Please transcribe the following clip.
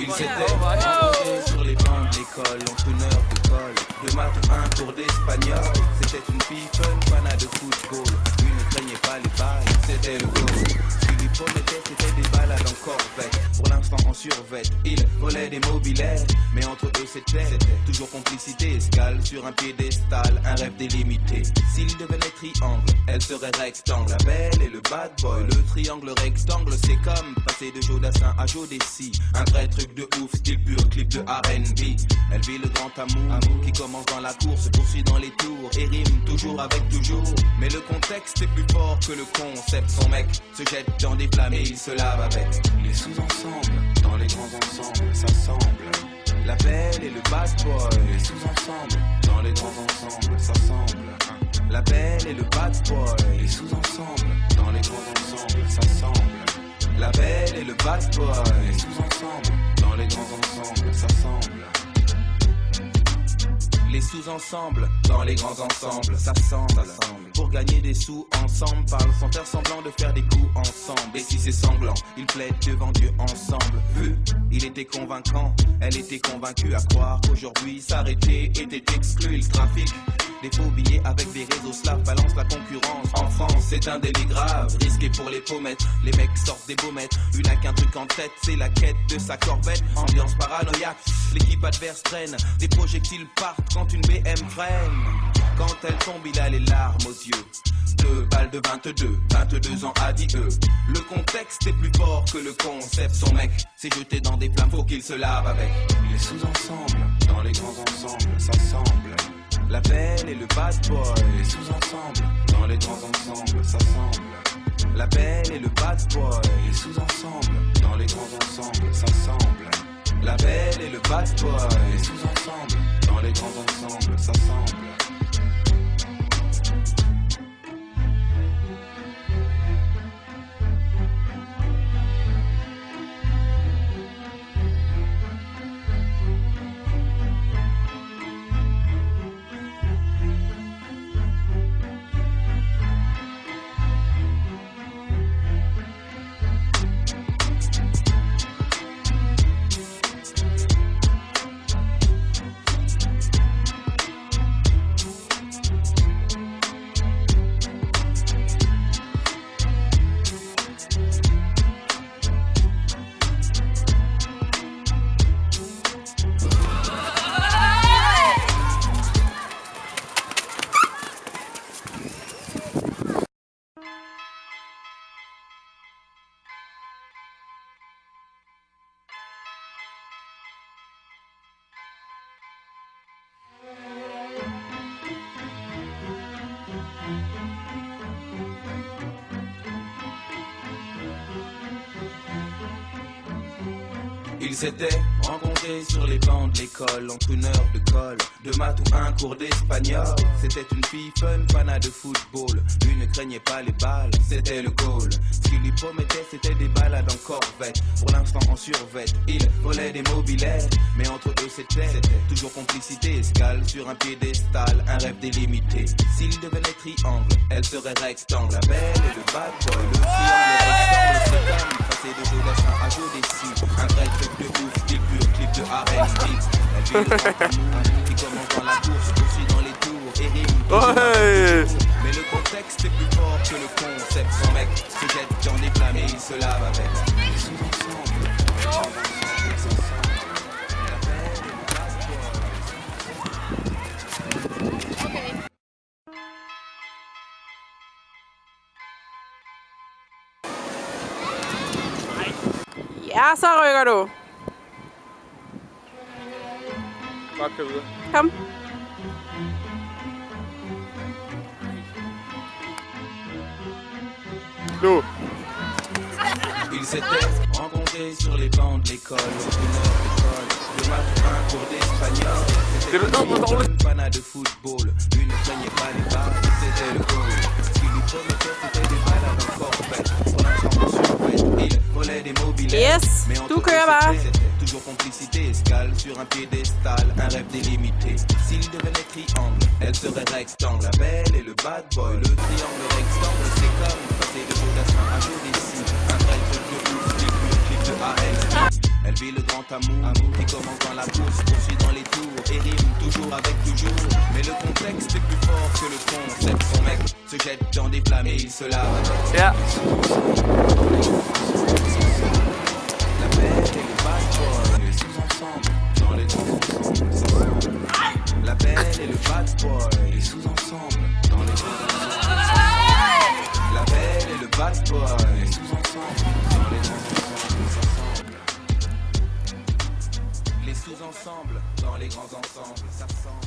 Ils s'étaient rencontrés sur les bancs de l'école, entraîneur de colle, de maths, un cours d'espagnol. C'était une fille fun, fanat de football. Lui ne craignait pas les balles, c'était le goal. Ce qui lui promettait, c'était des balades en corvette. Pour l'instant en survette, il volait des mobilettes. Mais entre eux c'était toujours complicité. Escale sur un piédestal, un rêve délimité. S'il devenait triangle, elle serait rectangle. La belle et le bad boy, le triangle rectangle. C'est comme passer de Jodassin à Jodeci. Un vrai truc de ouf, style pur, clip de R&B. Elle vit le grand amour qui commence dans la course, se poursuit dans les tours et rime toujours avec toujours. Mais le contexte est plus fort que le concept. Son mec se jette dans des flammes et il se lave avec les sous-ensembles. Dans les grands ensembles, ça semble. La belle et le bad boy, les sous-ensembles. Dans les grands ensembles, ça semble. La belle et le bad boy, les sous-ensembles. Dans les grands ensembles, ça semble. La belle et le bad boy, les sous-ensembles. Dans les grands ensembles, ça semble. Les sous-ensembles, dans les grands ensembles, ça semble. Pour gagner des sous ensemble, parlent sans faire semblant de faire des coups ensemble. Et si c'est sanglant, ils plaident devant Dieu ensemble. Vu, il était convaincant, elle était convaincue à croire qu'aujourd'hui s'arrêter était exclu. Il trafic des faux billets avec des réseaux slaves, balance la concurrence. En France, c'est un délit grave, risqué pour les pommettes. Les mecs sortent des baumettes, une a qu'un truc en tête, c'est la quête de sa corvette. Ambiance paranoïaque, l'équipe adverse traîne, des projectiles partent quand une BM freine. Quand elle tombe, il a les larmes aux yeux. 2 balles de 22 ans adieu. Le contexte est plus fort que le concept. Son mec s'est jeté dans des flammes, faut qu'il se lave avec les sous-ensembles. Dans les grands ensembles, ça semble. La belle et le bad boy, les sous-ensembles. Dans les grands ensembles, ça semble. La belle et le bad boy, les sous-ensembles. Dans les grands ensembles, ça semble. La belle et le bad boy, les sous-ensembles. Dans les grands ensembles, ça semble. Ils s'étaient rencontrés sur les bancs de l'école, entre 1 heure de colle, de maths ou un cours d'espagnol. C'était une fille fun, fanat de football. Lui ne craignait pas les balles, c'était le goal. Ce qu'il lui promettait, c'était des balades en corvette. Pour l'instant en survette, il volait des mobilettes. Mais entre eux c'était toujours complicité. Escale sur un piédestal, un rêve délimité. S'il devenait triangle, elle serait rectangle. La belle et le bad boy, le triangle rectangle. C'est comme passer de Jodassin à Jodeci. Un vrai truc de ouf, clip pur, clip de R&B. Elle vit le grand amour qui commence dans la course, poursuit dans les tours et rime toujours avec toujours. Mais le contexte est plus fort que le concept. Son mec se jette dans des flammes et il se lave avec les sous-ensembles. La belle et le bad boy. Ja, så rykker du. Bare kør videre. Kom. Nu. Ils s'étaient rencontrés sur les bancs de l'école, entre 1 heure de colle, de maths, un cours d'espagnol. C'était une fanat de football, lui ne craignait pas les balles, c'était le goal. Ce qu'il lui promettait, c'était des balades en forfait. Pour l'instant en survette, il volait des mobilettes. Yes, mais entre du kører bare. c'était toujours complicité. Escale sur un piédestal, un rêve délimité. S'il devenait triangle, elle serait rectangle. La belle et le bad boy, le triangle rectangle. C'est comme passer de Jodassin à Jodeci. Un vrai truc de ouf, clip de R&B. Elle vit le grand amour qui commence dans la course, poursuit dans les tours et rime toujours avec toujours. Mais le contexte est plus fort que le concept. Son mec se jette dans des flammes et il se lave. Ja. La belle et le bad boy sous ensemble dans les grands ensembles. La belle et le bad boy sous ensemble dans les grands ensembles. La belle et le bad boy sous ensemble dans les grands ensemble. Les sous-ensembles dans les grands ensembles, ça ressemble.